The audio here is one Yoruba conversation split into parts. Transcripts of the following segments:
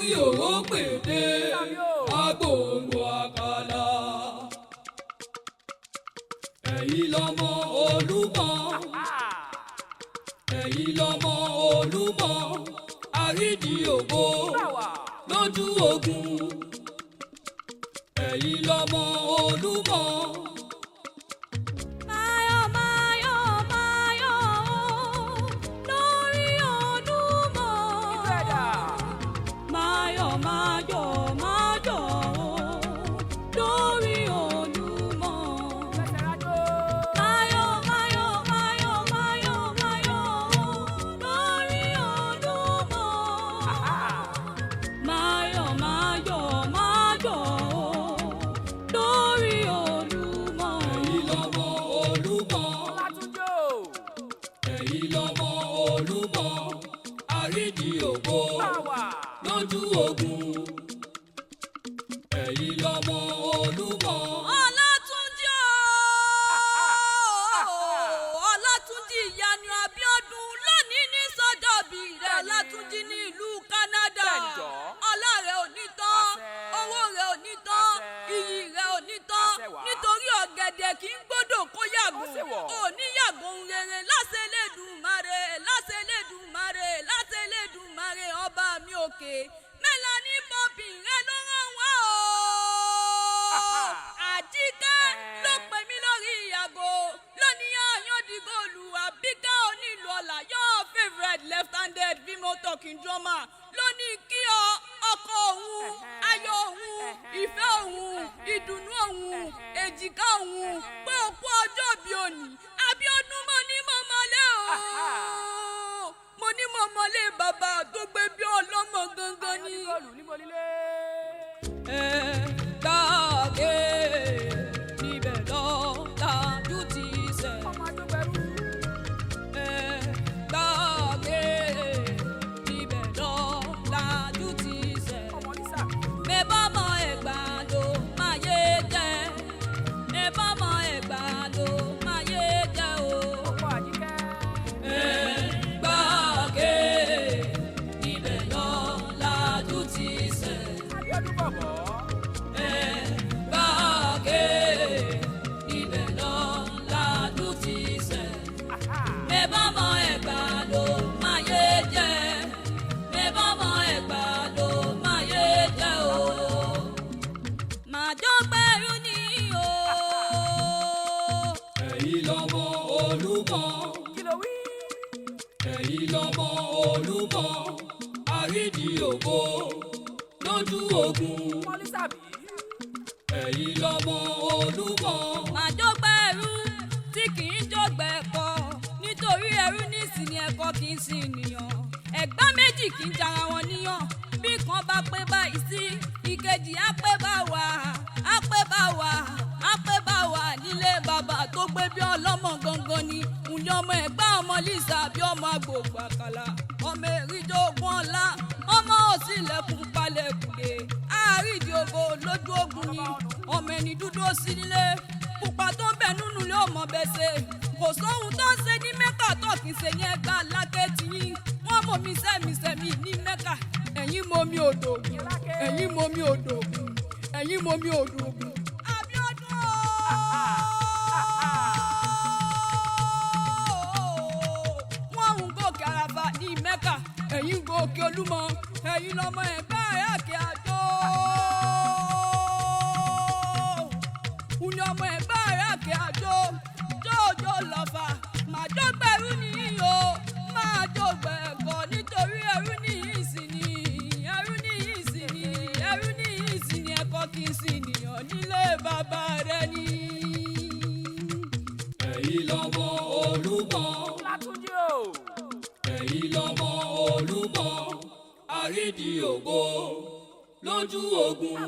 orí òwò pèdé agbóhùn àkàlà. Ẹ̀yin lọmọ Olúmọ, ẹ̀yin lọmọ Olúmọ, àrídìí ògo lójú ogun. Ẹ̀yin lọmọ Olúmọ. Lójú ogun, ẹ̀yin lọmọ Olúmọ. Olatunji Olatunji ìyanu Abíọ́dún lónìí ní sọ́jọ́bí rẹ̀. Olatunji ní ìlú Canada. Ọlá rẹ̀ ò ní tán, owó rẹ̀ ò ní tán, iyì rẹ̀ ò ní tán, nítorí ọ̀gẹ̀dẹ̀ kì í gbọ́dọ̀ kó yàgò. Ò ní yàgò ń rere láṣẹ Elédùmarè, láṣẹ Elédùmarè, láṣẹ Elédùmarè ọba mi òkè. Mélòní bọ́bì rẹ ló rán wá o. Àjíkẹ́ ló pè mí lórí ìyàgò lónìí àyàndígòlù Àbíkẹ́ onílù ọ̀la your favourite left-handed female talking drummer lónìí kí ọkọ òun, ayọ̀ òun, ìfẹ́ òun, ìdùnnú òun, èjìká òun pé òkú ọjọ́ bí òní Abíọ́dún mo ní mo mọ́lé o. Mo ní mo mọ́lé bàbá tó gbé bí ọlọ́mọ gangan ni. Gbàgé níbẹ̀ lọ lájú ti sẹ̀. Gbàgé níbẹ̀ lọ lájú ti sẹ̀. Mẹ́bà mọ Ẹ̀gbá ló máa yé jẹ́. Mẹ́bà mọ Ẹ̀gbá ló máa yé jẹ́ o. Gbàgé níbẹ̀ lọ lájú ti sẹ̀. Gbàgé níbẹ̀ lọ lájú ti sẹ̀. Mẹ́bà mọ Ẹ̀gbá ló máa yé jẹ́. Mẹ́bà mọ Ẹ̀gbá ló máa yé jẹ́ o. Màá jó pẹ̀lú ní o. Ẹ̀yin lọmọ Olúmọ. Ẹ̀yin lọmọ Olúmọ, àrídìí ògo lójú ogun. Ẹ̀yin lọmọ Olúmọ. Màá jó pẹ̀lú tí kì í jógbẹ́ ẹ̀kọ́ nítorí ẹrú nísìnyí ẹ̀kọ́ kì í sin ènìyàn. Ẹ̀gbá méjì kì í jara wọn níyàn. Bí kan bá pé báyìí sí ìkejì á pé bá wà, á pé bá wà, á pé bá wà nílé bàbá tó gbé bí ọlọ́mọ gangan ni. Ǹjẹ́ ọmọ Ẹ̀gbá ọmọ Lisabi ọmọ agbègbè àkàlà ọmọ èrìjọ ogun ọ̀la ọmọ òsínlẹ̀kùn palẹ̀kùnlé àrídìí ògo lójú ogun ni. Ọmọ ẹni dúdú ó sí nílé pupa tó ń bẹ nínú ilé ọmọ bẹ́sẹ̀. Kò sóhun tó ń ṣe ní Mẹ́kà tó kì í ṣe ní Ẹ̀gbá lákẹ́tì yín. Wọ́n mọ̀ mí sẹ́mi ní Mẹ́kà. Ẹ̀yin mọ̀ mi odò ògùn, ẹ̀yin mọ̀ mi odò ògùn, ẹ̀yin mọ̀ mi odò ògùn. Abíọ́dún wọ́n ń gòkè àràfà ní Mẹ́kà. Ẹ̀yin gòkè Olúmọ, ẹ̀yin lọmọ Ẹ̀gbá ẹ̀kẹ́ àjò. Uni ọmọ Ẹ̀gbá ẹ̀kẹ́ àjò jòjò lọ́fà. Màá jógbẹ́ ẹrú nìyí o, máa jógbẹ́ ẹ̀kọ́ nítorí ẹrú nìyí sì ni, ẹrú nìyí sì ni, ẹrú nìyí sì ni ẹ̀kọ́ kì í sì nìyàn nílé bàbá rẹ ni. Ẹ̀yin lọmọ Olúmọ. Ẹ̀yin lọmọ Olúmọ, àrídìí ògo lójú ogun.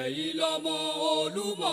Ẹ̀yin lọmọ Olúmọ.